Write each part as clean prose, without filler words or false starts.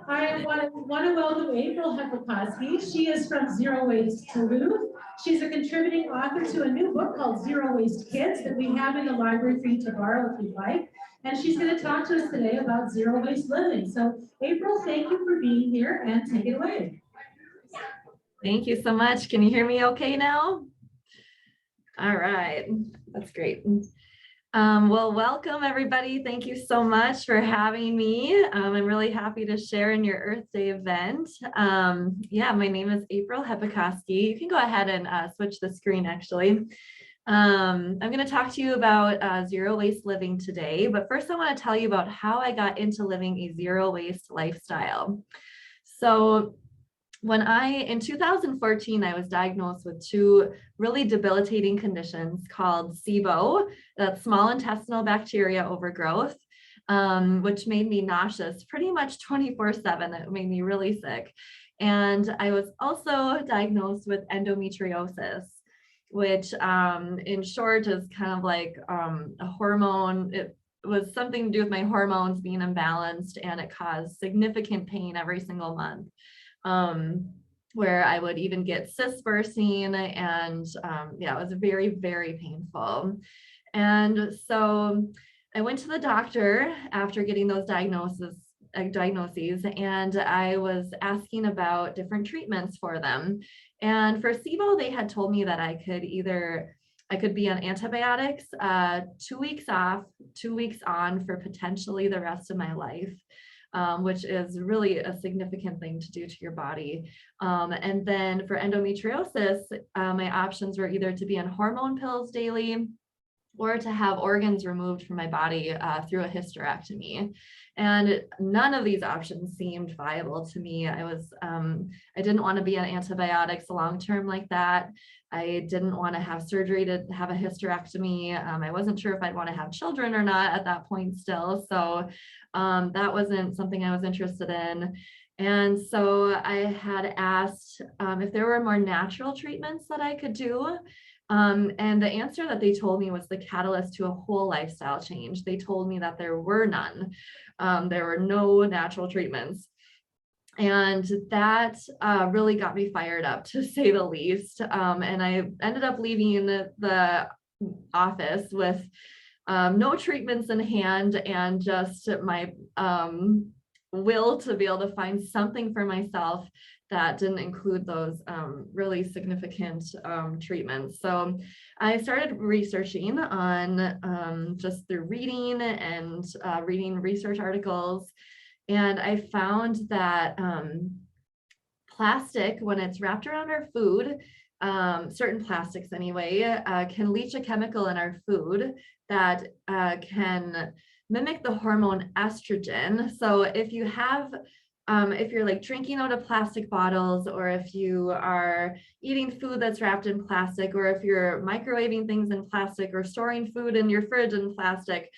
I want to welcome April Hepokoski. She is from Zero Waste Duluth. She's a contributing author to a new book called Zero Waste Kids that we have in the library for you to borrow if you'd like. And she's going to talk to us today about zero waste living. So April, thank you for being here and take it away. Thank you so much. Can you hear me okay now? All right, that's great. Well, welcome everybody. Thank you so much for having me. I'm really happy to share in your Earth Day event. Yeah, my name is April Hepokoski. You can go ahead and switch the screen actually. I'm going to talk to you about zero waste living today, but first I want to tell you about how I got into living a zero waste lifestyle. So in 2014, I was diagnosed with two really debilitating conditions called SIBO, that's small intestinal bacteria overgrowth, which made me nauseous pretty much 24/7. It made me really sick. And I was also diagnosed with endometriosis, which in short is kind of like a hormone. It was something to do with my hormones being imbalanced, and it caused significant pain every single month. Where I would even get cysts bursting, and yeah, it was very, very painful. And so I went to the doctor after getting those diagnoses, and I was asking about different treatments for them. And for SIBO, they had told me that I could be on antibiotics, 2 weeks off, 2 weeks on for potentially the rest of my life. Which is really a significant thing to do to your body. And then for endometriosis, my options were either to be on hormone pills daily or to have organs removed from my body through a hysterectomy. And none of these options seemed viable to me. I didn't want to be on antibiotics long-term like that. I didn't want to have surgery to have a hysterectomy. I wasn't sure if I'd want to have children or not at that point still. So that wasn't something I was interested in. And so I had asked if there were more natural treatments that I could do. And the answer that they told me was the catalyst to a whole lifestyle change. They told me that there were none. There were no natural treatments. And that really got me fired up, to say the least. And I ended up leaving the office with no treatments in hand and just my will to be able to find something for myself that didn't include those really significant treatments. So I started researching on just through reading and reading research articles. And I found that plastic, when it's wrapped around our food, certain plastics anyway, can leach a chemical in our food that can mimic the hormone estrogen. So if you're like drinking out of plastic bottles, or if you are eating food that's wrapped in plastic, or if you're microwaving things in plastic, or storing food in your fridge in plastic,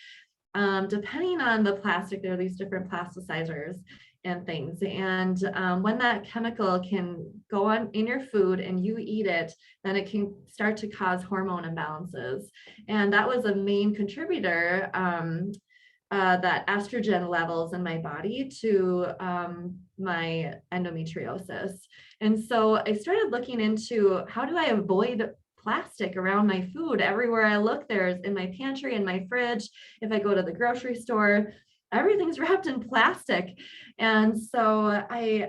depending on the plastic, there are these different plasticizers and things. And when that chemical can go on in your food and you eat it, then it can start to cause hormone imbalances. And that was a main contributor, that estrogen levels in my body, to my endometriosis. And so I started looking into, how do I avoid plastic around my food? Everywhere I look, there's in my pantry, in my fridge, if I go to the grocery store, everything's wrapped in plastic. And so I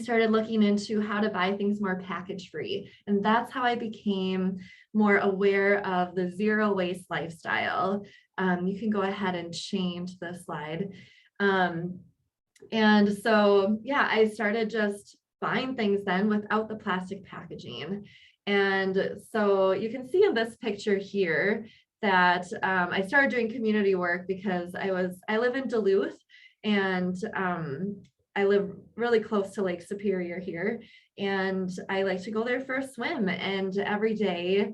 started looking into how to buy things more package free. And that's how I became more aware of the zero waste lifestyle. You can go ahead and change the slide. And so, yeah, I started just buying things then without the plastic packaging. And so you can see in this picture here that I started doing community work because I live in Duluth, and I live really close to Lake Superior here, and I like to go there for a swim. And every day,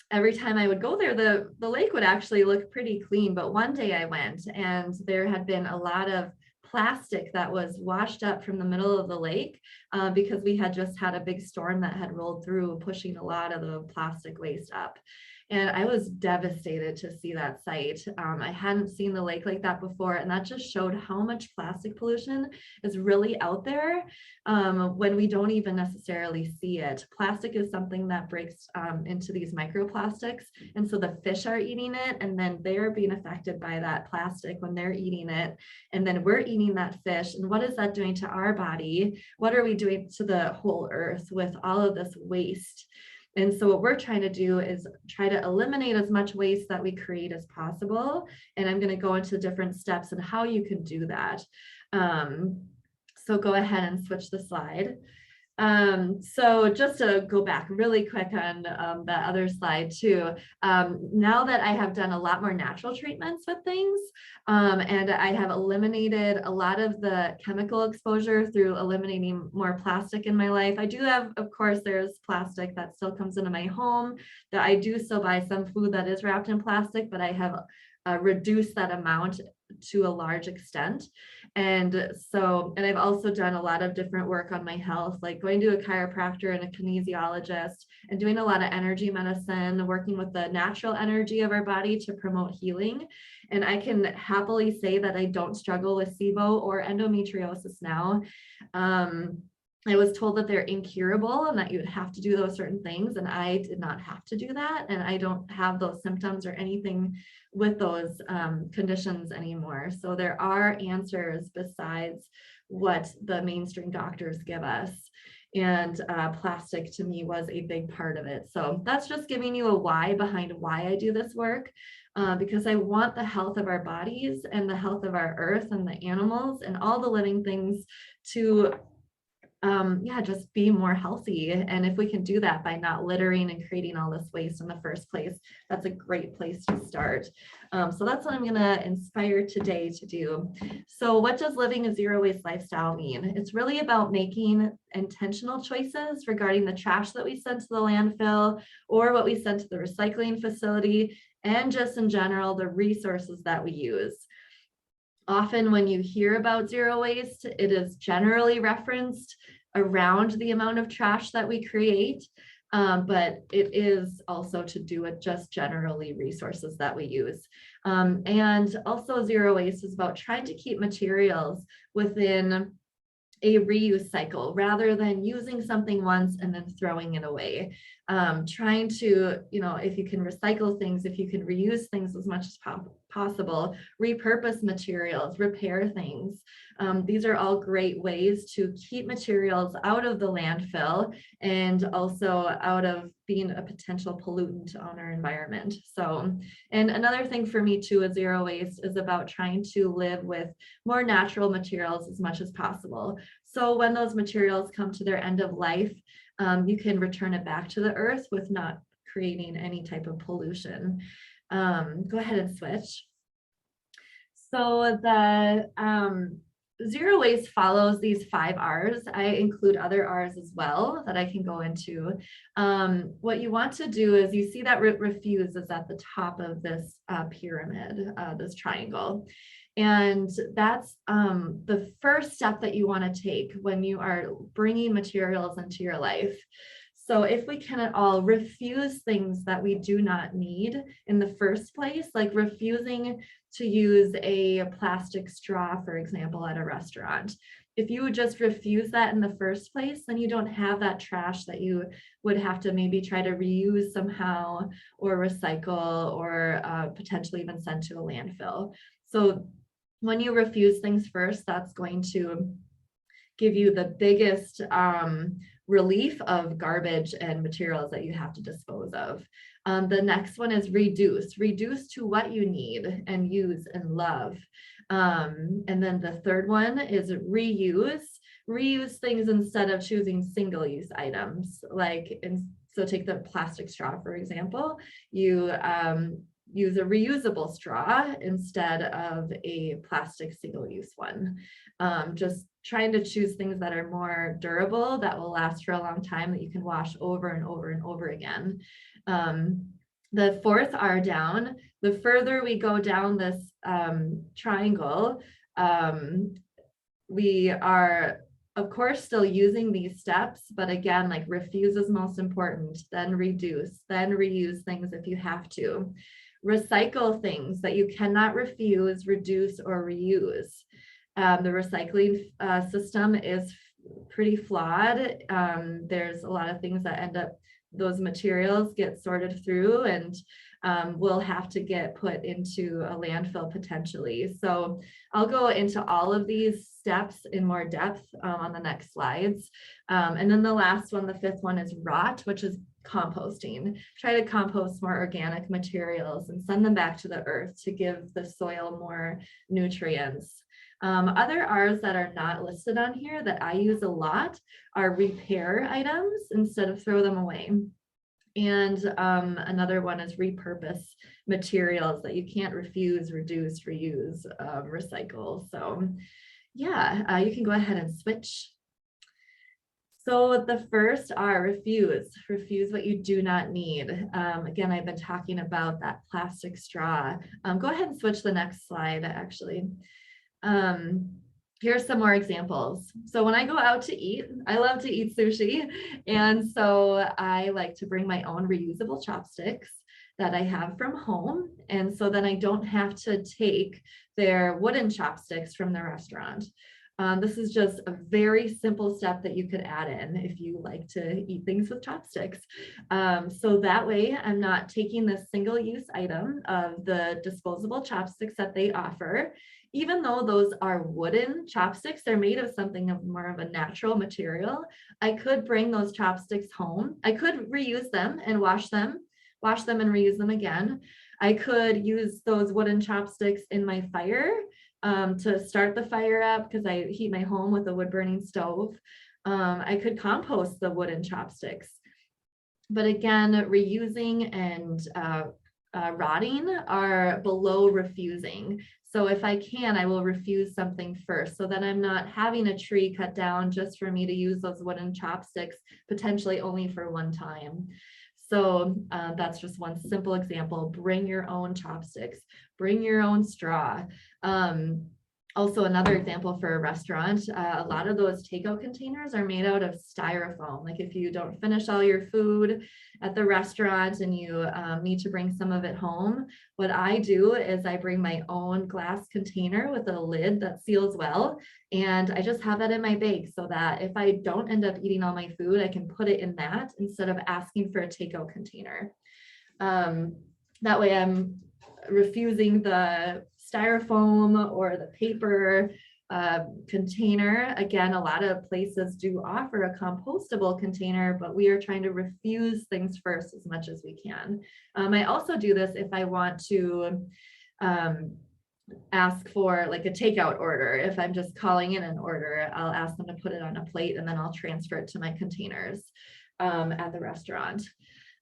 every time I would go there, the lake would actually look pretty clean. But one day I went, and there had been a lot of plastic that was washed up from the middle of the lake because we had just had a big storm that had rolled through, pushing a lot of the plastic waste up. And I was devastated to see that site. I hadn't seen the lake like that before, and that just showed how much plastic pollution is really out there when we don't even necessarily see it. Plastic is something that breaks into these microplastics, and so the fish are eating it, and then they're being affected by that plastic when they're eating it, and then we're eating that fish. And what is that doing to our body? What are we doing to the whole earth with all of this waste? And so what we're trying to do is try to eliminate as much waste that we create as possible. And I'm going to go into different steps and how you can do that. So go ahead and switch the slide. So just to go back really quick on that other slide too, now that I have done a lot more natural treatments with things, and I have eliminated a lot of the chemical exposure through eliminating more plastic in my life. I do have, of course, there's plastic that still comes into my home, that I do still buy some food that is wrapped in plastic, but I have reduced that amount to a large extent. And I've also done a lot of different work on my health, like going to a chiropractor and a kinesiologist, and doing a lot of energy medicine, working with the natural energy of our body to promote healing. And I can happily say that I don't struggle with SIBO or endometriosis now. I was told that they're incurable and that you would have to do those certain things, and I did not have to do that, and I don't have those symptoms or anything with those conditions anymore. So there are answers besides what the mainstream doctors give us, and plastic to me was a big part of it. So that's just giving you a why behind why I do this work, because I want the health of our bodies and the health of our earth and the animals and all the living things to just be more healthy. And if we can do that by not littering and creating all this waste in the first place, that's a great place to start. So that's what I'm going to inspire today to do. So what does living a zero waste lifestyle mean? It's really about making intentional choices regarding the trash that we send to the landfill or what we send to the recycling facility, and just in general, the resources that we use. Often when you hear about zero waste, it is generally referenced around the amount of trash that we create, but it is also to do with just generally resources that we use. And also zero waste is about trying to keep materials within a reuse cycle rather than using something once and then throwing it away. Trying to, if you can recycle things, if you can reuse things as much as possible, repurpose materials, repair things. These are all great ways to keep materials out of the landfill and also out of being a potential pollutant on our environment. So, and another thing for me too with zero waste is about trying to live with more natural materials as much as possible. So when those materials come to their end of life, you can return it back to the earth with not creating any type of pollution. Go ahead and switch. So the zero waste follows these 5 R's. I include other R's as well that I can go into. What you want to do is, you see that refuse is at the top of this pyramid, this triangle. And that's the first step that you want to take when you are bringing materials into your life. So if we can at all refuse things that we do not need in the first place, like refusing to use a plastic straw, for example, at a restaurant. If you would just refuse that in the first place, then you don't have that trash that you would have to maybe try to reuse somehow or recycle or potentially even send to a landfill. So when you refuse things first, that's going to give you the biggest relief of garbage and materials that you have to dispose of. The next one is reduce. Reduce to what you need and use and love. And then the third one is reuse. Reuse things instead of choosing single-use items. So take the plastic straw, for example. You use a reusable straw instead of a plastic single-use one. Just trying to choose things that are more durable, that will last for a long time, that you can wash over and over and over again. The fourth R down, the further we go down this triangle, we are of course, still using these steps, but again, like refuse is most important, then reduce, then reuse things if you have to. Recycle things that you cannot refuse, reduce, or reuse. The recycling system is pretty flawed. There's a lot of things that end up, those materials get sorted through and will have to get put into a landfill potentially. So I'll go into all of these steps in more depth on the next slides. And then the last one, the fifth one, is rot, which is composting. Try to compost more organic materials and send them back to the earth to give the soil more nutrients. Other R's that are not listed on here that I use a lot are repair items instead of throw them away. And another one is repurpose materials that you can't refuse, reduce, reuse, recycle. So yeah, you can go ahead and switch. So the first are refuse. Refuse what you do not need. Again, I've been talking about that plastic straw. Go ahead and switch the next slide, actually. Here's some more examples. So when I go out to eat, I love to eat sushi. And so I like to bring my own reusable chopsticks that I have from home. And so then I don't have to take their wooden chopsticks from the restaurant. This is just a very simple step that you could add in if you like to eat things with chopsticks. So that way I'm not taking this single-use item of the disposable chopsticks that they offer. Even though those are wooden chopsticks, they're made of something of more of a natural material. I could bring those chopsticks home. I could reuse them and wash them and reuse them again. I could use those wooden chopsticks in my fire to start the fire up because I heat my home with a wood burning stove. I could compost the wooden chopsticks. But again, reusing and rotting are below refusing. So if I can, I will refuse something first so that I'm not having a tree cut down just for me to use those wooden chopsticks, potentially only for one time. So that's just one simple example. Bring your own chopsticks, bring your own straw. Also, another example for a restaurant, a lot of those takeout containers are made out of styrofoam. Like if you don't finish all your food at the restaurant and you need to bring some of it home, what I do is I bring my own glass container with a lid that seals well, and I just have that in my bag so that if I don't end up eating all my food, I can put it in that instead of asking for a takeout container. That way I'm refusing the styrofoam or the paper container. Again, a lot of places do offer a compostable container, but we are trying to refuse things first as much as we can. I also do this if I want to ask for like a takeout order. If I'm just calling in an order, I'll ask them to put it on a plate and then I'll transfer it to my containers at the restaurant.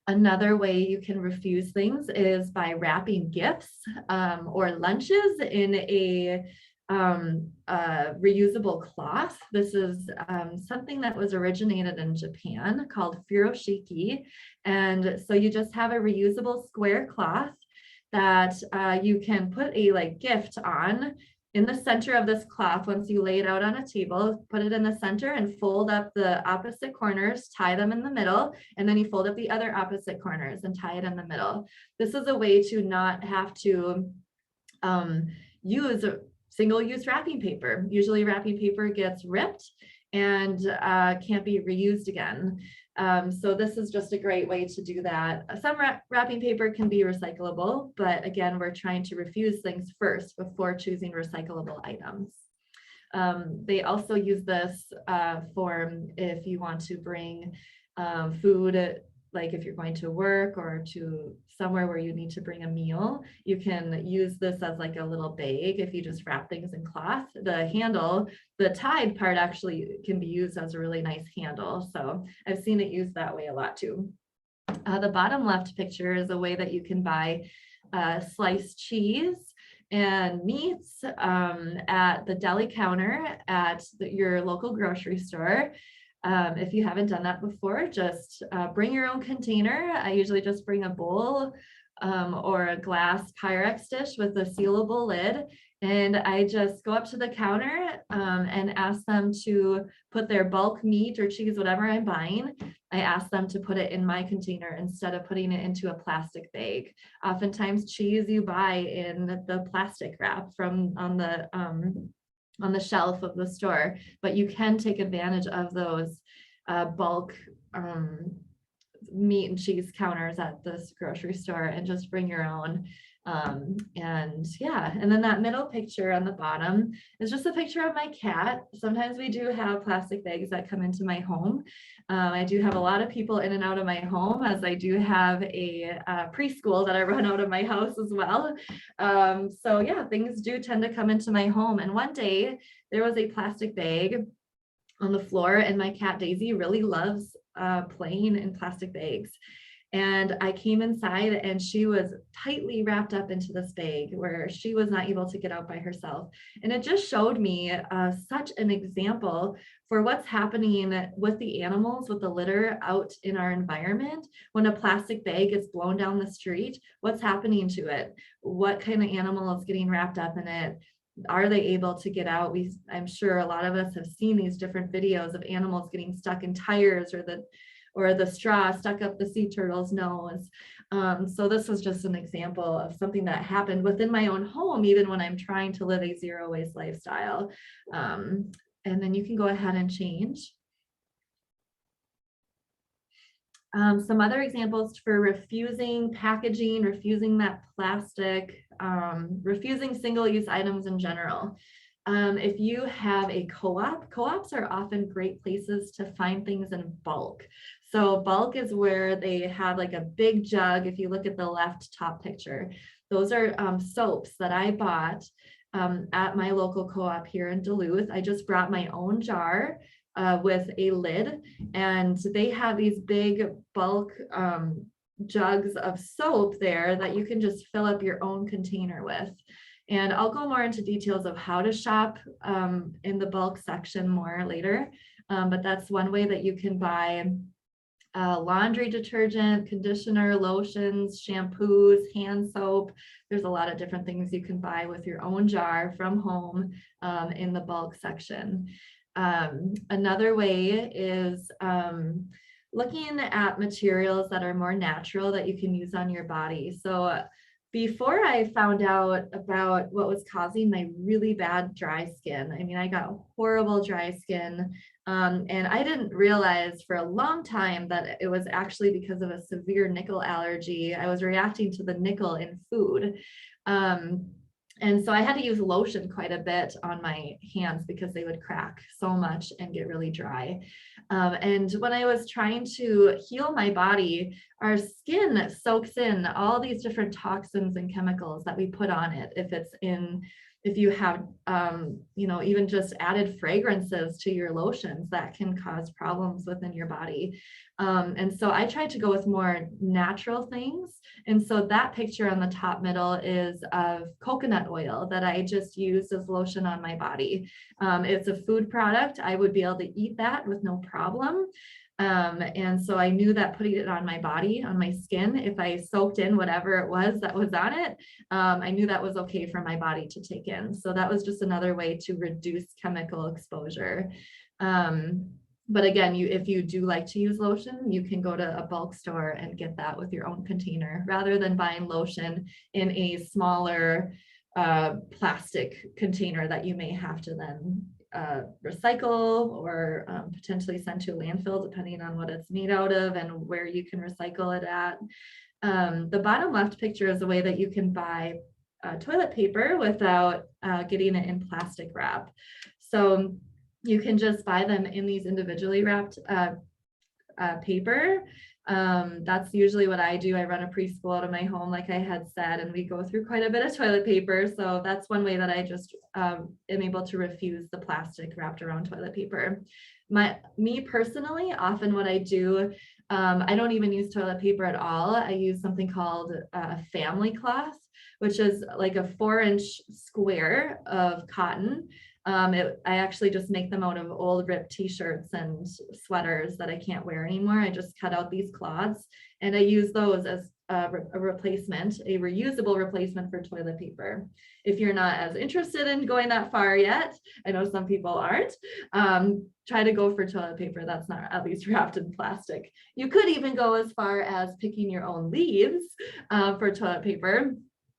Another way you can refuse things is by wrapping gifts or lunches in a reusable cloth. This is something that was originated in Japan called furoshiki. And so you just have a reusable square cloth that you can put a gift on in the center of this cloth. Once you lay it out on a table, put it in the center and fold up the opposite corners, tie them in the middle, and then you fold up the other opposite corners and tie it in the middle. This is a way to not have to use single-use wrapping paper. Usually wrapping paper gets ripped and can't be reused again. So this is just a great way to do that. Some wrapping paper can be recyclable, but again, we're trying to refuse things first before choosing recyclable items. They also use this for if you want to bring food, like if you're going to work or to somewhere where you need to bring a meal, you can use this as like a little bag. If you just wrap things in cloth, the handle, the tied part actually can be used as a really nice handle. So I've seen it used that way a lot too. The bottom left picture is a way that you can buy sliced cheese and meats at the deli counter at your local grocery store. If you haven't done that before, just bring your own container. I usually just bring a bowl or a glass Pyrex dish with a sealable lid, And I just go up to the counter and ask them to put their bulk meat or cheese, whatever I'm buying. I ask them to put it in my container instead of putting it into a plastic bag. Oftentimes cheese you buy in the plastic wrap from on the shelf of the store, but you can take advantage of those bulk meat and cheese counters at this grocery store and just bring your own. And yeah, and then that middle picture on the bottom is just a picture of my cat. Sometimes we do have plastic bags that come into my home. I do have a lot of people in and out of my home, as I do have a preschool that I run out of my house as well. So yeah, things do tend to come into my home. And one day there was a plastic bag on the floor, and my cat Daisy really loves playing in plastic bags. And I came inside and she was tightly wrapped up into this bag where she was not able to get out by herself. And it just showed me such an example for what's happening with the animals, with the litter out in our environment. When a plastic bag gets blown down the street, what's happening to it? What kind of animal is getting wrapped up in it? Are they able to get out? I'm sure a lot of us have seen these different videos of animals getting stuck in tires, or the straw stuck up the sea turtle's nose. So this was just an example of something that happened within my own home, even when I'm trying to live a zero waste lifestyle. And then you can go ahead and change. Some other examples for refusing packaging, refusing that plastic, refusing single-use items in general. If you have a co-op, co-ops are often great places to find things in bulk. So bulk is where they have like a big jug. If you look at the left top picture, those are soaps that I bought at my local co-op here in Duluth. I just brought my own jar with a lid, and they have these big bulk jugs of soap there that you can just fill up your own container with. And I'll go more into details of how to shop in the bulk section more later. But that's one way that you can buy laundry detergent, conditioner, lotions, shampoos, hand soap. There's a lot of different things you can buy with your own jar from home in the bulk section. Another way is looking at materials that are more natural that you can use on your body. So before I found out about what was causing my really bad dry skin, I mean, I got horrible dry skin, and I didn't realize for a long time that it was actually because of a severe nickel allergy. I was reacting to the nickel in food. And so I had to use lotion quite a bit on my hands because they would crack so much and get really dry. And when I was trying to heal my body, our skin soaks in all these different toxins and chemicals that we put on it. If you have, even just added fragrances to your lotions, that can cause problems within your body. And so I tried to go with more natural things. And so that picture on the top middle is of coconut oil that I just used as lotion on my body. It's a food product. I would be able to eat that with no problem. And so I knew that putting it on my body, on my skin, if I soaked in whatever it was that was on it, I knew that was okay for my body to take in. So that was just another way to reduce chemical exposure. But again, if you do like to use lotion, you can go to a bulk store and get that with your own container rather than buying lotion in a smaller plastic container that you may have to then recycle or potentially send to a landfill, depending on what it's made out of and where you can recycle it at. The bottom left picture is a way that you can buy toilet paper without getting it in plastic wrap. So you can just buy them in these individually wrapped paper. That's usually what I do. I run a preschool out of my home, like I had said, and we go through quite a bit of toilet paper. So that's one way that I just am able to refuse the plastic wrapped around toilet paper. Me personally, often what I do, I don't even use toilet paper at all. I use something called a family cloth, which is like a 4-inch square of cotton. I actually just make them out of old ripped t-shirts and sweaters that I can't wear anymore. I just cut out these cloths and I use those as a replacement, a reusable replacement for toilet paper. If you're not as interested in going that far yet, I know some people aren't, try to go for toilet paper that's not at least wrapped in plastic. You could even go as far as picking your own leaves for toilet paper.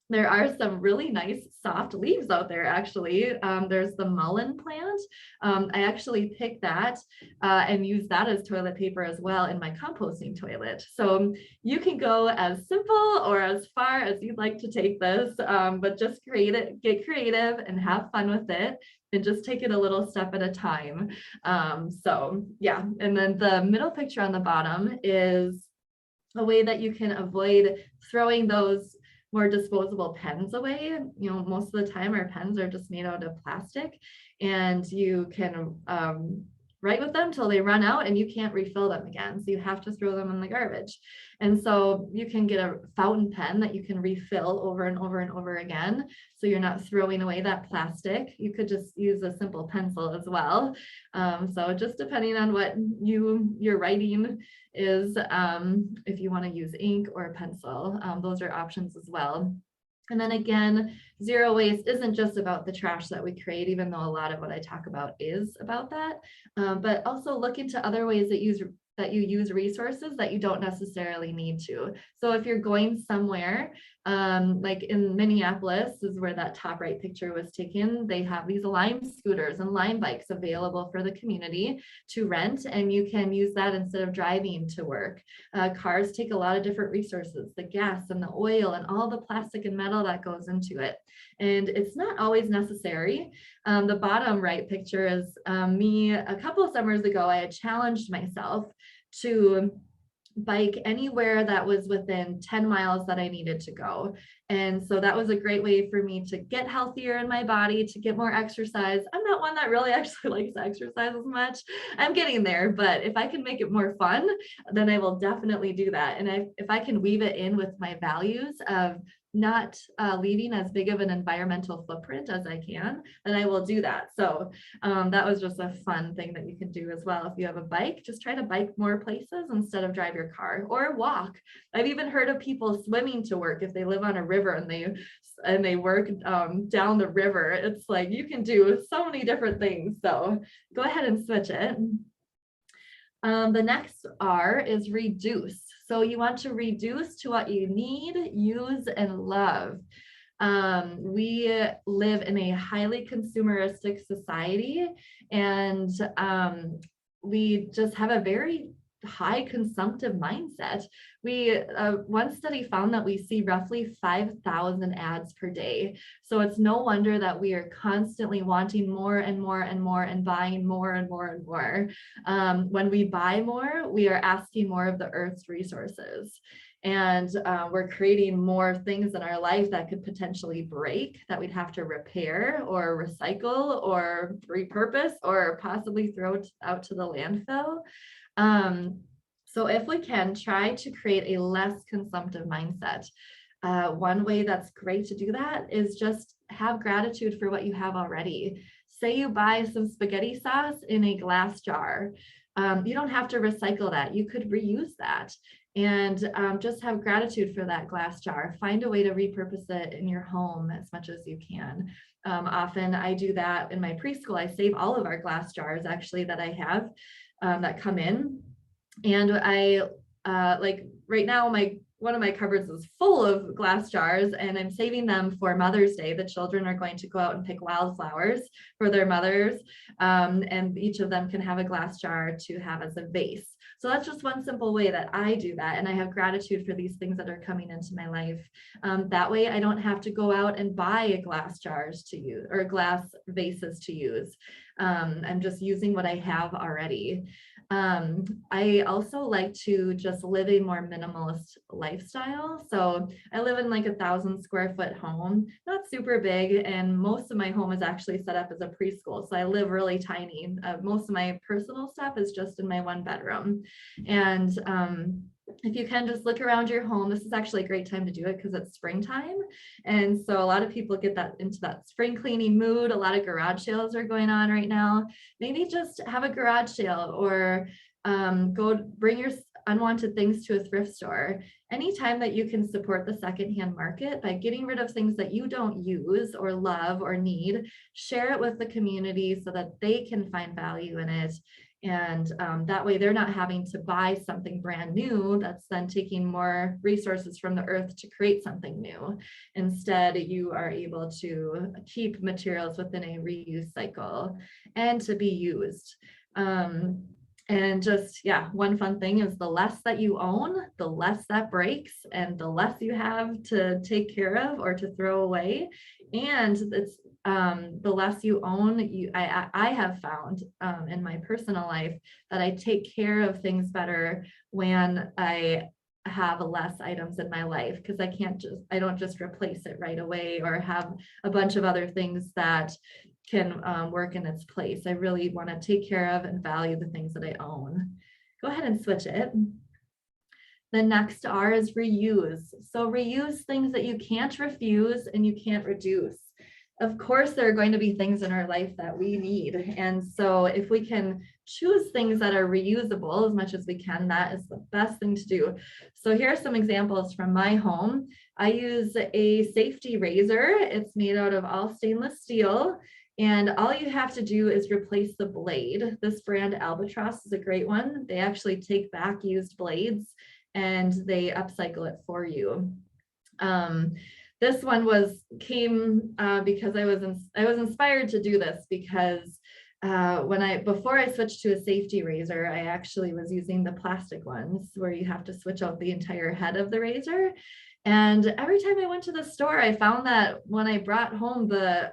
There are some really nice soft leaves out there, actually. There's the mullein plant. I actually picked that and use that as toilet paper as well in my composting toilet. So you can go as simple or as far as you'd like to take this, but just get creative and have fun with it, and just take it a little step at a time. So yeah, and then the middle picture on the bottom is a way that you can avoid throwing those more disposable pens away. You know, most of the time our pens are just made out of plastic, and you can write with them till they run out and you can't refill them again. So you have to throw them in the garbage. And so you can get a fountain pen that you can refill over and over and over again. So you're not throwing away that plastic. You could just use a simple pencil as well. So just depending on what your writing is, if you want to use ink or a pencil, those are options as well. And then again, zero waste isn't just about the trash that we create, even though a lot of what I talk about is about that, but also look into other ways that you use resources that you don't necessarily need to. So if you're going somewhere, like in Minneapolis is where that top right picture was taken, they have these Lime scooters and Lime bikes available for the community to rent, and you can use that instead of driving to work. Cars take a lot of different resources, the gas and the oil and all the plastic and metal that goes into it. And it's not always necessary. The bottom right picture is me a couple of summers ago. I had challenged myself to bike anywhere that was within 10 miles that I needed to go. And so that was a great way for me to get healthier in my body, to get more exercise. I'm not one that really actually likes to exercise as much. I'm getting there, but if I can make it more fun, then I will definitely do that. And if I can weave it in with my values of not leaving as big of an environmental footprint as I can, then I will do that. So that was just a fun thing that you can do as well. If you have a bike, just try to bike more places instead of drive your car, or walk. I've even heard of people swimming to work if they live on a river and they work down the river. It's like you can do so many different things. So go ahead and switch it. The next R is reduce. So you want to reduce to what you need, use, and love. We live in a highly consumeristic society, and we just have a very high consumptive mindset. One study found that we see roughly 5,000 ads per day. So it's no wonder that we are constantly wanting more and more and more and buying more and more and more. When we buy more, we are asking more of the earth's resources. And we're creating more things in our life that could potentially break, that we'd have to repair or recycle or repurpose or possibly throw out to the landfill. So if we can, try to create a less consumptive mindset. One way that's great to do that is just have gratitude for what you have already. Say you buy some spaghetti sauce in a glass jar. You don't have to recycle that. You could reuse that, and just have gratitude for that glass jar. Find a way to repurpose it in your home as much as you can. Often I do that in my preschool. I save all of our glass jars actually that I have that come in. And I like right now, one of my cupboards is full of glass jars, and I'm saving them for Mother's Day. The children are going to go out and pick wildflowers for their mothers, and each of them can have a glass jar to have as a vase. So that's just one simple way that I do that, and I have gratitude for these things that are coming into my life. That way I don't have to go out and buy glass jars to use or glass vases to use. I'm just using what I have already. I also like to just live a more minimalist lifestyle. So I live in like 1,000 square foot home, not super big, and most of my home is actually set up as a preschool. So I live really tiny. Most of my personal stuff is just in my one bedroom. And if you can just look around your home, this is actually a great time to do it because it's springtime. And so a lot of people get that into that spring cleaning mood. A lot of garage sales are going on right now. Maybe just have a garage sale, or go bring your unwanted things to a thrift store. Anytime that you can support the secondhand market by getting rid of things that you don't use or love or need, share it with the community so that they can find value in it. And that way they're not having to buy something brand new that's then taking more resources from the earth to create something new. Instead, you are able to keep materials within a reuse cycle and to be used. And just, yeah, one fun thing is the less that you own, the less that breaks and the less you have to take care of or to throw away. And it's the less you own, I have found in my personal life that I take care of things better when I have less items in my life, because I don't just replace it right away or have a bunch of other things that can work in its place. I really want to take care of and value the things that I own. Go ahead and switch it. The next R is reuse. So reuse things that you can't refuse and you can't reduce. Of course, there are going to be things in our life that we need. And so if we can choose things that are reusable as much as we can, that is the best thing to do. So here are some examples from my home. I use a safety razor. It's made out of all stainless steel. And all you have to do is replace the blade. This brand Albatross is a great one. They actually take back used blades and they upcycle it for you. This one came because I was inspired to do this because before I switched to a safety razor, I actually was using the plastic ones where you have to switch out the entire head of the razor. And every time I went to the store, I found that when I brought home the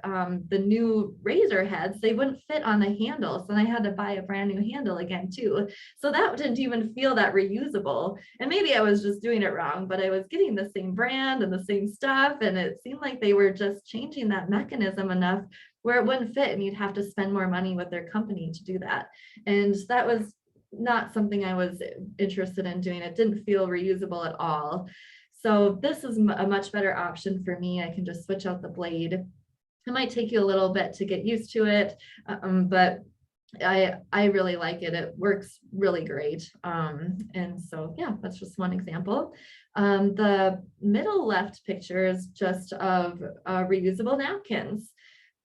new razor heads, they wouldn't fit on the handle. So I had to buy a brand new handle again too. So that didn't even feel that reusable. And maybe I was just doing it wrong, but I was getting the same brand and the same stuff. And it seemed like they were just changing that mechanism enough where it wouldn't fit and you'd have to spend more money with their company to do that. And that was not something I was interested in doing. It didn't feel reusable at all. So this is a much better option for me. I can just switch out the blade. It might take you a little bit to get used to it, but I really like it. It works really great. And so, yeah, that's just one example. The middle left picture is just of reusable napkins.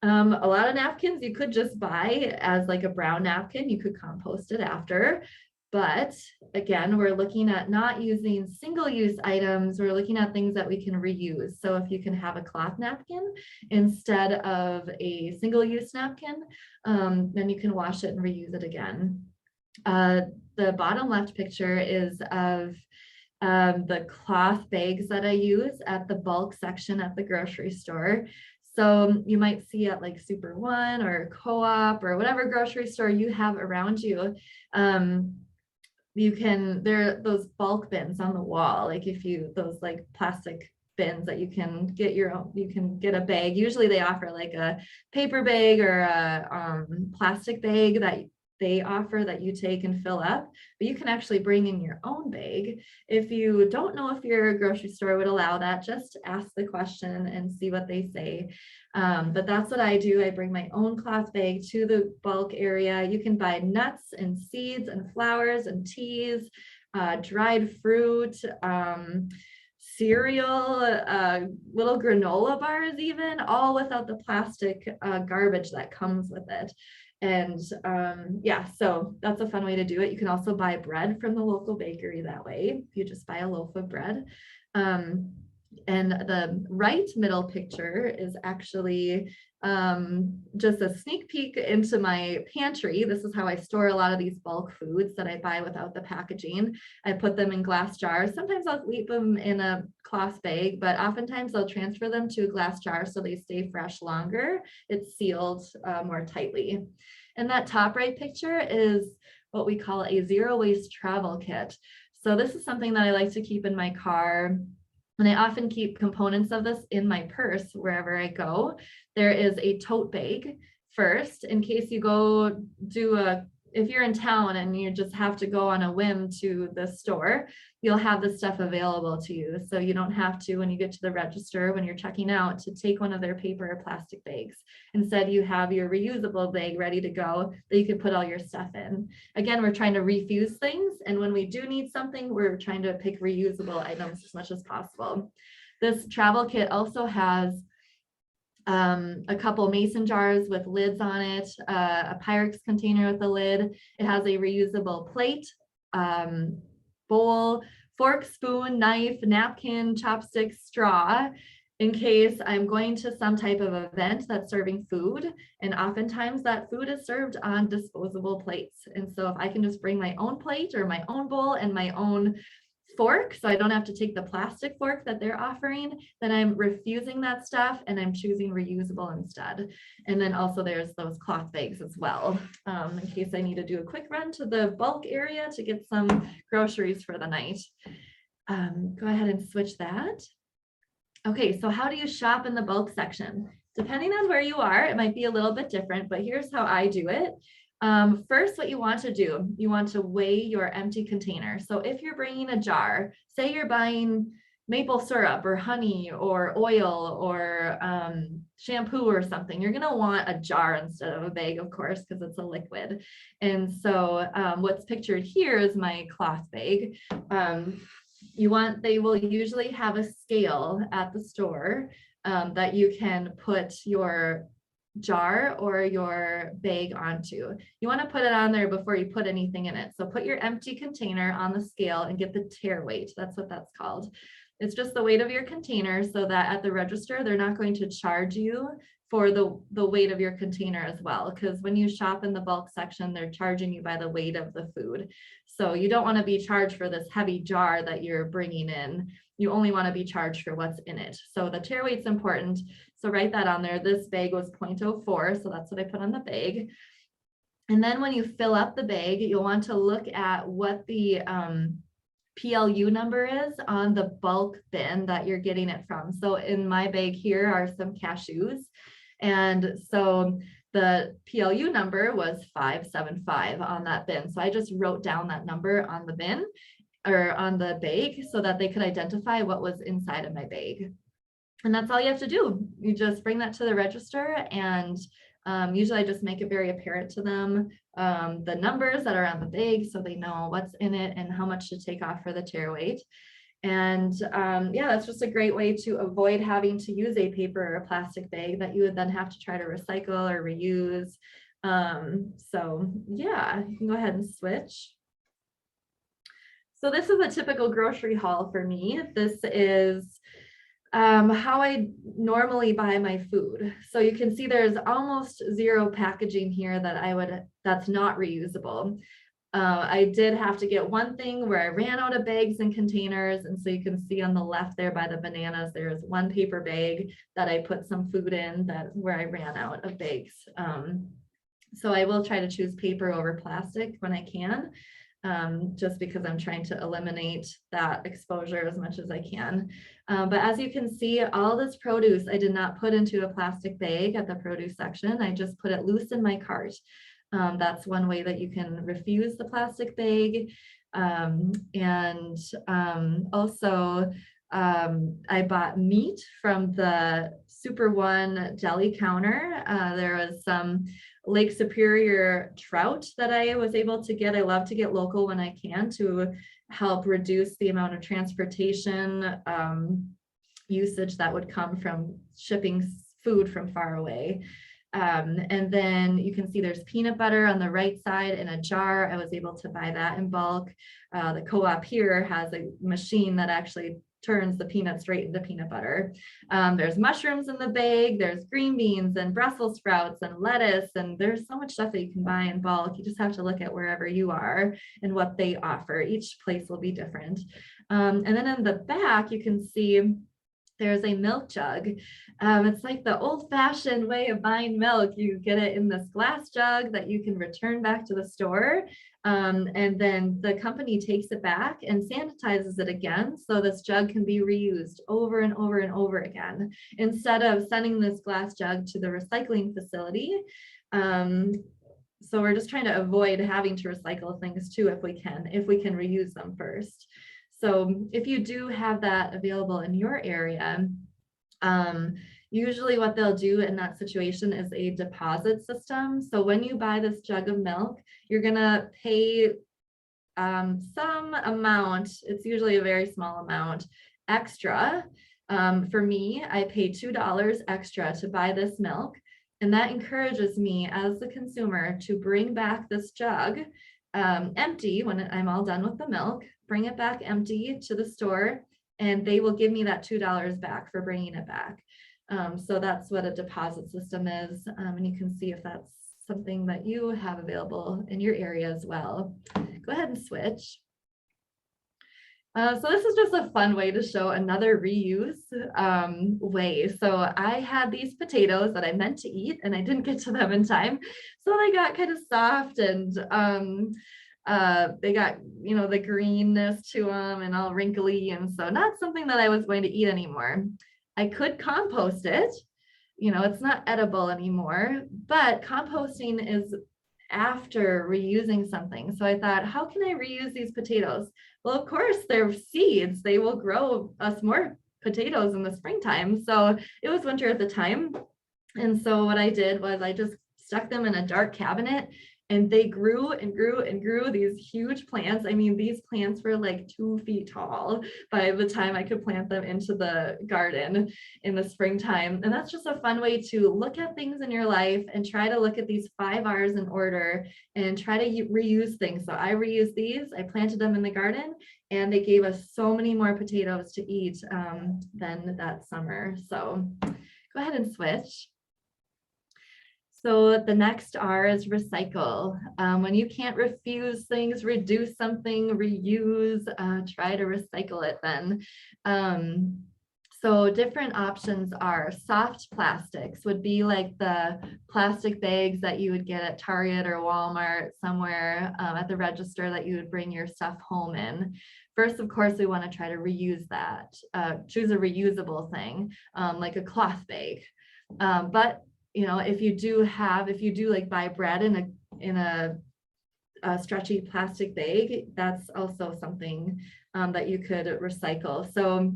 A lot of napkins you could just buy as like a brown napkin. You could compost it after. But again, we're looking at not using single-use items. We're looking at things that we can reuse. So if you can have a cloth napkin instead of a single-use napkin, then you can wash it and reuse it again. The bottom left picture is of the cloth bags that I use at the bulk section at the grocery store. So you might see at like Super One or Co-op or whatever grocery store you have around you. There are those bulk bins on the wall, like those like plastic bins that you can get you can get a bag. Usually they offer like a paper bag or a plastic bag that they offer that you take and fill up, but you can actually bring in your own bag. If you don't know if your grocery store would allow that, just ask the question and see what they say. But that's what I do. I bring my own cloth bag to the bulk area. You can buy nuts and seeds and flowers and teas, dried fruit, cereal, little granola bars even, all without the plastic garbage that comes with it. And yeah, so that's a fun way to do it. You can also buy bread from the local bakery that way. You just buy a loaf of bread. And the right middle picture is actually just a sneak peek into my pantry. This is how I store a lot of these bulk foods that I buy without the packaging. I put them in glass jars. Sometimes I'll leave them in a cloth bag, but oftentimes I'll transfer them to a glass jar so they stay fresh longer. It's sealed more tightly. And that top right picture is what we call a zero waste travel kit. So this is something that I like to keep in my car. And I often keep components of this in my purse wherever I go. There is a tote bag first, in case you go do a if you're in town and you just have to go on a whim to the store, you'll have this stuff available to you. So you don't have to, when you get to the register, when you're checking out, to take one of their paper or plastic bags. Instead, you have your reusable bag ready to go that you can put all your stuff in. Again, we're trying to refuse things. And when we do need something, we're trying to pick reusable items as much as possible. This travel kit also has a couple mason jars with lids on it, a Pyrex container with a lid. It has a reusable plate, bowl, fork, spoon, knife, napkin, chopsticks, straw, in case I'm going to some type of event that's serving food. And oftentimes that food is served on disposable plates. And so if I can just bring my own plate or my own bowl and my own fork, so I don't have to take the plastic fork that they're offering, then I'm refusing that stuff and I'm choosing reusable instead. And then also there's those cloth bags as well, in case I need to do a quick run to the bulk area to get some groceries for the night. Go ahead and switch that. Okay, so how do you shop in the bulk section? Depending on where you are, it might be a little bit different, but here's how I do it. First, what you want to do, you want to weigh your empty container. So if you're bringing a jar, say you're buying maple syrup or honey or oil or shampoo or something, you're going to want a jar instead of a bag, of course, because it's a liquid. And so what's pictured here is my cloth bag. They will usually have a scale at the store that you can put your jar or your bag onto. You want to put it on there before you put anything in it. So put your empty container on the scale and get the tare weight. That's what that's called. It's just the weight of your container, so that at the register, they're not going to charge you for the weight of your container as well. Because when you shop in the bulk section, they're charging you by the weight of the food. So you don't want to be charged for this heavy jar that you're bringing in. You only want to be charged for what's in it. So the tare weight's important. So write that on there. This bag was 0.04. So that's what I put on the bag. And then when you fill up the bag, you'll want to look at what the PLU number is on the bulk bin that you're getting it from. So in my bag here are some cashews. And so the PLU number was 575 on that bin. So I just wrote down that number on the bin or on the bag so that they could identify what was inside of my bag. And that's all you have to do. You just bring that to the register, and usually I just make it very apparent to them, the numbers that are on the bag, so they know what's in it and how much to take off for the tare weight. And yeah, that's just a great way to avoid having to use a paper or a plastic bag that you would then have to try to recycle or reuse. So yeah, you can go ahead and switch. So this is a typical grocery haul for me. This is how I normally buy my food. So you can see there's almost zero packaging here that's not reusable. I did have to get one thing where I ran out of bags and containers. And so you can see on the left there by the bananas, there's one paper bag that I put some food in where I ran out of bags. So I will try to choose paper over plastic when I can. Just because I'm trying to eliminate that exposure as much as I can. But as you can see, all this produce I did not put into a plastic bag at the produce section. I just put it loose in my cart. That's one way that you can refuse the plastic bag. Also, I bought meat from the Super One deli counter. There was some Lake Superior trout that I was able to get. I love to get local when I can to help reduce the amount of transportation usage that would come from shipping food from far away. And then you can see there's peanut butter on the right side in a jar. I was able to buy that in bulk. The co-op here has a machine that actually turns the peanuts straight into peanut butter. There's mushrooms in the bag, there's green beans and Brussels sprouts and lettuce, and there's so much stuff that you can buy in bulk. You just have to look at wherever you are and what they offer. Each place will be different. And then in the back, you can see there's a milk jug. It's like the old-fashioned way of buying milk. You get it in this glass jug that you can return back to the store. And then the company takes it back and sanitizes it again. So this jug can be reused over and over and over again. Instead of sending this glass jug to the recycling facility, So we're just trying to avoid having to recycle things too, if we can reuse them first. So if you do have that available in your area, usually what they'll do in that situation is a deposit system. So when you buy this jug of milk, you're gonna pay some amount, it's usually a very small amount, extra. For me, I pay $2 extra to buy this milk. And that encourages me as the consumer to bring back this jug empty when I'm all done with the milk, bring it back empty to the store, and they will give me that $2 back for bringing it back. So that's what a deposit system is. And you can see if that's something that you have available in your area as well. Go ahead and switch. So this is just a fun way to show another reuse way. So I had these potatoes that I meant to eat and I didn't get to them in time. So they got kind of soft and they got, you know, the greenness to them and all wrinkly. And so not something that I was going to eat anymore. I could compost it. You know, it's not edible anymore, but composting is after reusing something. So I thought, how can I reuse these potatoes? Well, of course, they're seeds. They will grow us more potatoes in the springtime. So it was winter at the time. And so what I did was I just stuck them in a dark cabinet and they grew and grew and grew, these huge plants. I mean, these plants were like 2 feet tall by the time I could plant them into the garden in the springtime. And that's just a fun way to look at things in your life and try to look at these 5 R's in order and try to reuse things. So I reused these, I planted them in the garden, and they gave us so many more potatoes to eat than that summer. So go ahead and switch. So the next R is recycle. When you can't refuse things, reduce something, reuse, try to recycle it then. So different options are soft plastics would be like the plastic bags that you would get at Target or Walmart somewhere at the register that you would bring your stuff home in. First, of course, we want to try to reuse that. Choose a reusable thing like a cloth bag. But you know, if you do like buy bread in a stretchy plastic bag, that's also something that you could recycle. So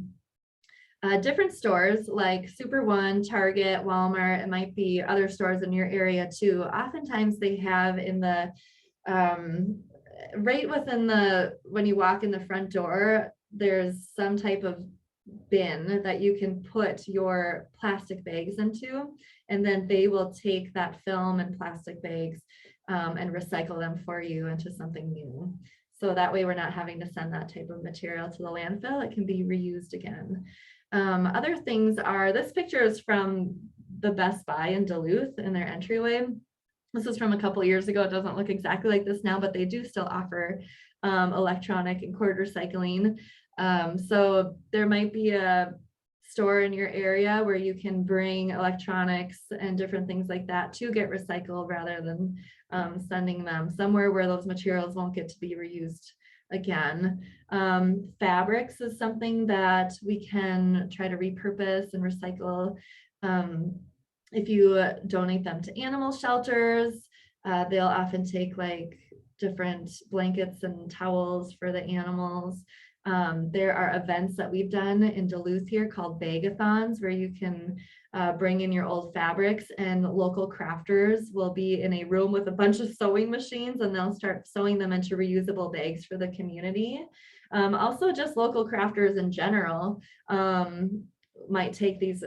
different stores like Super One, Target, Walmart, it might be other stores in your area too. Oftentimes they have in the right within when you walk in the front door, there's some type of bin that you can put your plastic bags into, and then they will take that film and plastic bags and recycle them for you into something new. So that way we're not having to send that type of material to the landfill. It can be reused again. Other things are, this picture is from the Best Buy in Duluth in their entryway. This is from a couple years ago. It doesn't look exactly like this now, but they do still offer electronic and cord recycling. So there might be a store in your area where you can bring electronics and different things like that to get recycled rather than sending them somewhere where those materials won't get to be reused again. Fabrics is something that we can try to repurpose and recycle. If you donate them to animal shelters, they'll often take like different blankets and towels for the animals. There are events that we've done in Duluth here called bag-a-thons, where you can bring in your old fabrics, and local crafters will be in a room with a bunch of sewing machines, and they'll start sewing them into reusable bags for the community. Also, just local crafters in general might take these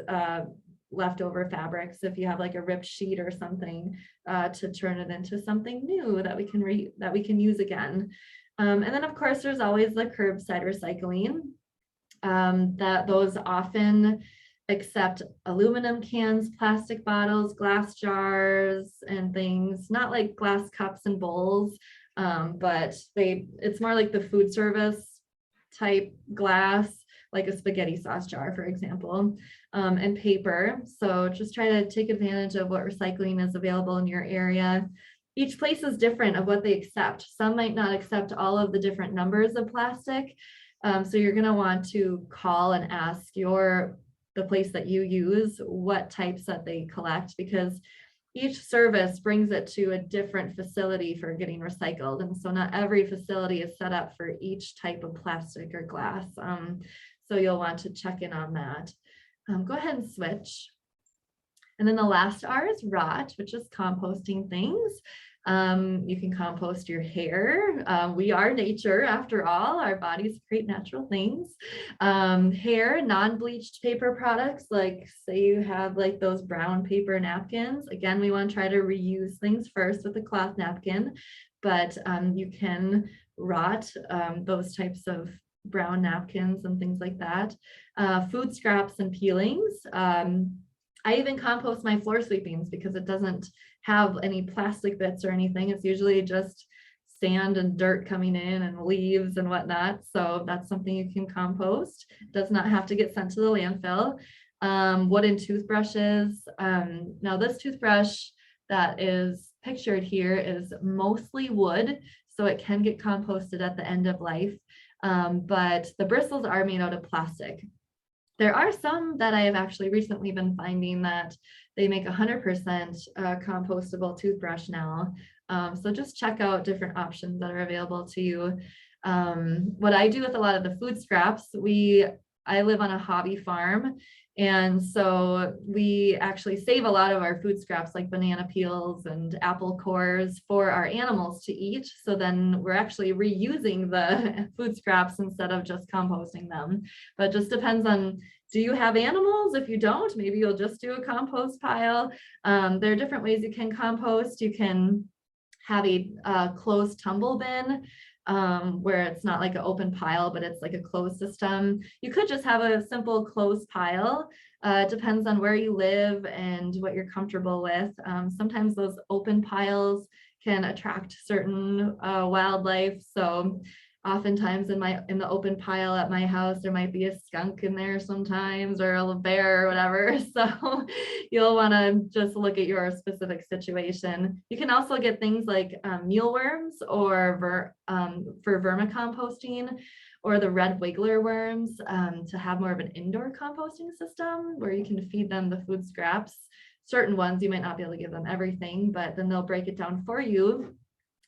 leftover fabrics, if you have like a ripped sheet or something, to turn it into something new that we can use again. And then of course there's always the curbside recycling, that those often accept aluminum cans, plastic bottles, glass jars and things, not like glass cups and bowls, but it's more like the food service type glass, like a spaghetti sauce jar, for example, and paper. So just try to take advantage of what recycling is available in your area. Each place is different of what they accept. Some might not accept all of the different numbers of plastic. So you're gonna want to call and ask the place that you use what types that they collect, because each service brings it to a different facility for getting recycled. And so not every facility is set up for each type of plastic or glass. So you'll want to check in on that. Go ahead and switch. And then the last R is rot, which is composting things. You can compost your hair. We are nature after all. Our bodies create natural things. Hair, non-bleached paper products, like say you have like those brown paper napkins. Again, we want to try to reuse things first with a cloth napkin, but you can rot those types of brown napkins and things like that. Food scraps and peelings. I even compost my floor sweepings because it doesn't have any plastic bits or anything. It's usually just sand and dirt coming in and leaves and whatnot. So that's something you can compost. It does not have to get sent to the landfill. Wooden toothbrushes. Now this toothbrush that is pictured here is mostly wood, so it can get composted at the end of life. But the bristles are made out of plastic. There are some that I have actually recently been finding that they make 100% compostable toothbrush now. So just check out different options that are available to you. What I do with a lot of the food scraps, I live on a hobby farm. And so we actually save a lot of our food scraps like banana peels and apple cores for our animals to eat. So then we're actually reusing the food scraps instead of just composting them. But it just depends on, do you have animals? If you don't, maybe you'll just do a compost pile. There are different ways you can compost. You can have a closed tumble bin, where it's not like an open pile, but it's like a closed system. You could just have a simple closed pile. It depends on where you live and what you're comfortable with. Sometimes those open piles can attract certain wildlife. So oftentimes in the open pile at my house, there might be a skunk in there sometimes, or a bear or whatever. So you'll want to just look at your specific situation. You can also get things like mealworms or for vermicomposting, or the red wiggler worms to have more of an indoor composting system where you can feed them the food scraps. Certain ones, you might not be able to give them everything, but then they'll break it down for you.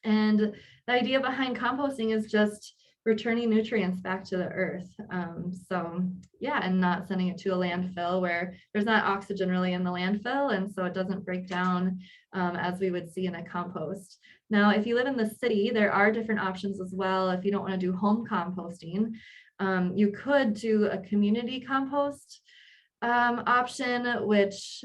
And the idea behind composting is just returning nutrients back to the earth. So yeah, and not sending it to a landfill where there's not oxygen really in the landfill. And so it doesn't break down as we would see in a compost. Now, if you live in the city, there are different options as well. If you don't want to do home composting, you could do a community compost option, which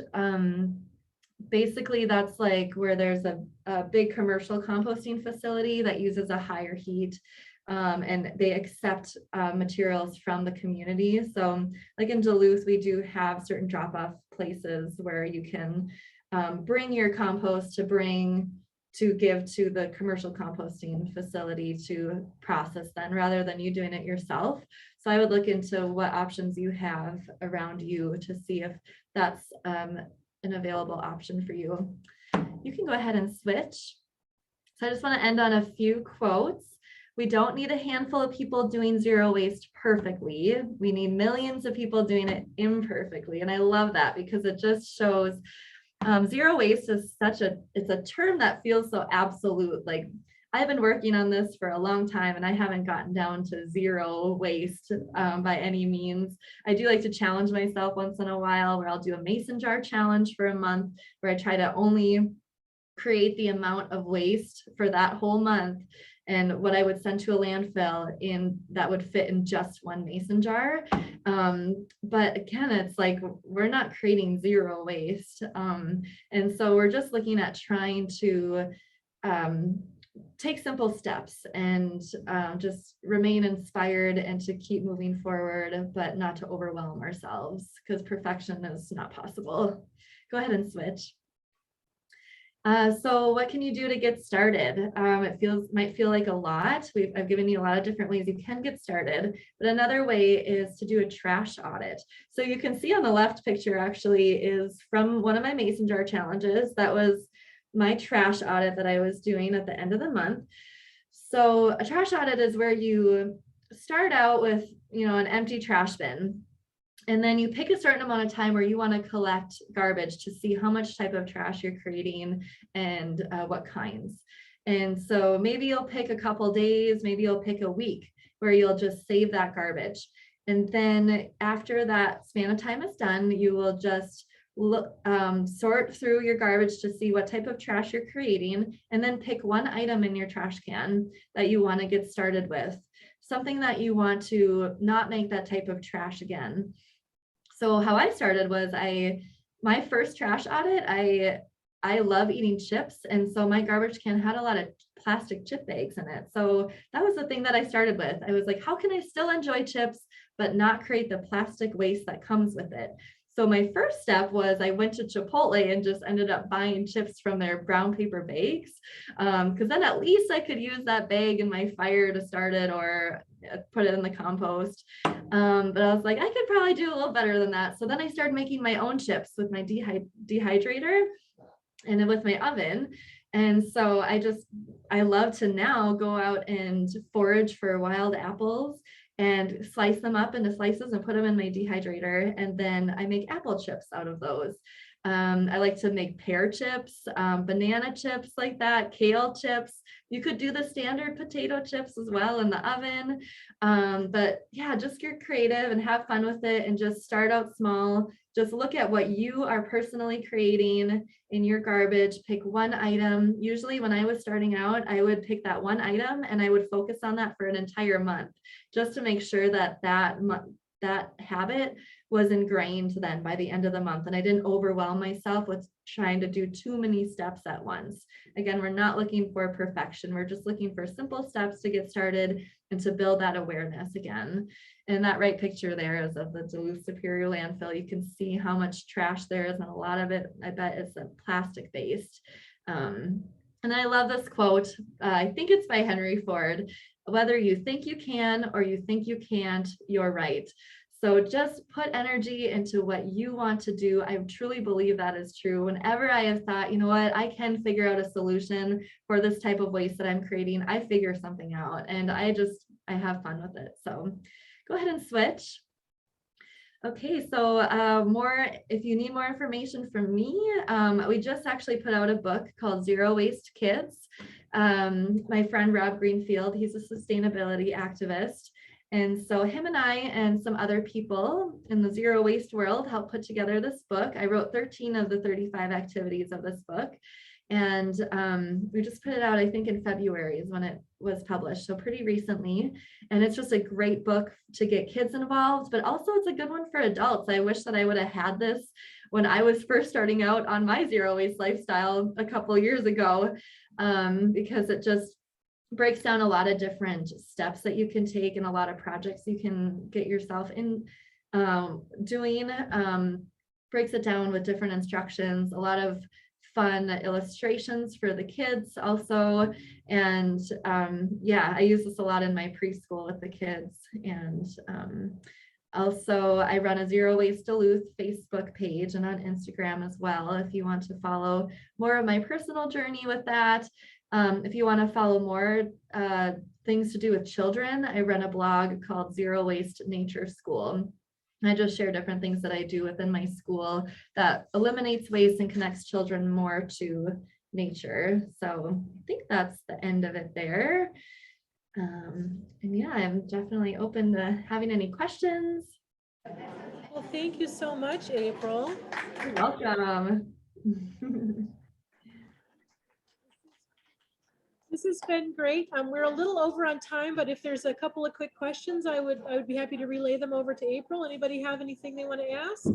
basically that's like where there's a big commercial composting facility that uses a higher heat, and they accept materials from the community. So like in Duluth, we do have certain drop-off places where you can bring your compost to give to the commercial composting facility to process then, rather than you doing it yourself. So I would look into what options you have around you to see if that's an available option for you. You can go ahead and switch. So I just want to end on a few quotes. We don't need a handful of people doing zero waste perfectly. We need millions of people doing it imperfectly. And I love that because it just shows zero waste is it's a term that feels so absolute. Like I've been working on this for a long time and I haven't gotten down to zero waste by any means. I do like to challenge myself once in a while where I'll do a mason jar challenge for a month where I try to only create the amount of waste for that whole month and what I would send to a landfill that would fit in just one mason jar. But again, it's like, we're not creating zero waste. And so we're just looking at trying to take simple steps and just remain inspired and to keep moving forward, but not to overwhelm ourselves because perfection is not possible. Go ahead and switch. So what can you do to get started? It might feel like a lot. I've given you a lot of different ways you can get started, but another way is to do a trash audit. So you can see on the left picture actually is from one of my mason jar challenges. That was my trash audit that I was doing at the end of the month. So a trash audit is where you start out with, an empty trash bin. And then you pick a certain amount of time where you want to collect garbage to see how much type of trash you're creating and what kinds. And so maybe you'll pick a couple days, maybe you'll pick a week where you'll just save that garbage. And then after that span of time is done, you will just look, sort through your garbage to see what type of trash you're creating, and then pick one item in your trash can that you want to get started with, something that you want to not make that type of trash again. So how I started was my first trash audit, I love eating chips. And so my garbage can had a lot of plastic chip bags in it. So that was the thing that I started with. I was like, how can I still enjoy chips, but not create the plastic waste that comes with it? So my first step was I went to Chipotle and just ended up buying chips from their brown paper bags. Because then at least I could use that bag in my fire to start it or put it in the compost. But I was like, I could probably do a little better than that. So then I started making my own chips with my dehydrator and with my oven. And so I love to now go out and forage for wild apples and slice them up into slices and put them in my dehydrator. And then I make apple chips out of those. I like to make pear chips, banana chips like that, kale chips. You could do the standard potato chips as well in the oven. But yeah, just get creative and have fun with it and just start out small. Just look at what you are personally creating in your garbage, pick one item. Usually when I was starting out, I would pick that one item and I would focus on that for an entire month, just to make sure that that habit was ingrained then by the end of the month. And I didn't overwhelm myself with trying to do too many steps at once. Again, we're not looking for perfection. We're just looking for simple steps to get started and to build that awareness again. And that right picture there is of the Duluth Superior landfill. You can see how much trash there is, and a lot of it, I bet, is plastic based. And I love this quote. I think it's by Henry Ford. Whether you think you can or you think you can't, you're right. So just put energy into what you want to do. I truly believe that is true. Whenever I have thought, you know what, I can figure out a solution for this type of waste that I'm creating, I figure something out and I have fun with it. So go ahead and switch. Okay, so if you need more information from me, we just actually put out a book called Zero Waste Kids. My friend Rob Greenfield, he's a sustainability activist. And so him and I and some other people in the zero waste world helped put together this book. I wrote 13 of the 35 activities of this book. And we just put it out, I think in February is when it was published, so pretty recently. And it's just a great book to get kids involved, but also it's a good one for adults. I wish that I would have had this when I was first starting out on my zero waste lifestyle a couple years ago, because it just breaks down a lot of different steps that you can take and a lot of projects you can get yourself in doing. Breaks it down with different instructions, a lot of fun illustrations for the kids also. And yeah, I use this a lot in my preschool with the kids. And also I run a Zero Waste Duluth Facebook page and on Instagram as well, if you want to follow more of my personal journey with that. If you want to follow more things to do with children, I run a blog called Zero Waste Nature School. I just share different things that I do within my school that eliminates waste and connects children more to nature. So I think that's the end of it there. And yeah, I'm definitely open to having any questions. Well, thank you so much, April. You're welcome. This has been great. We're a little over on time, but if there's a couple of quick questions, I would be happy to relay them over to April. Anybody have anything they want to ask?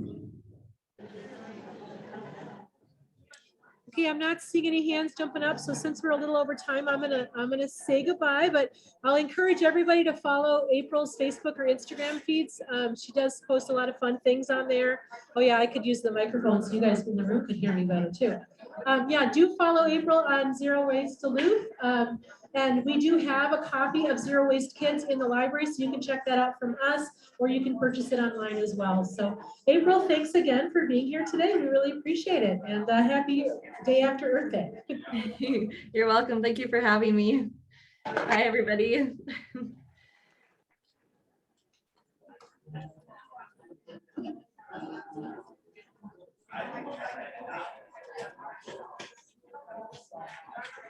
Okay, I'm not seeing any hands jumping up, so since we're a little over time, I'm gonna say goodbye. But I'll encourage everybody to follow April's Facebook or Instagram feeds. She does post a lot of fun things on there. Oh yeah, I could use the microphone so you guys in the room could hear me better too. Yeah, do follow April on Zero Waste Duluth. And we do have a copy of Zero Waste Kids in the library, so you can check that out from us, or you can purchase it online as well. So April, thanks again for being here today. We really appreciate it. And happy day after Earth Day. You're welcome. Thank you for having me. Bye, everybody.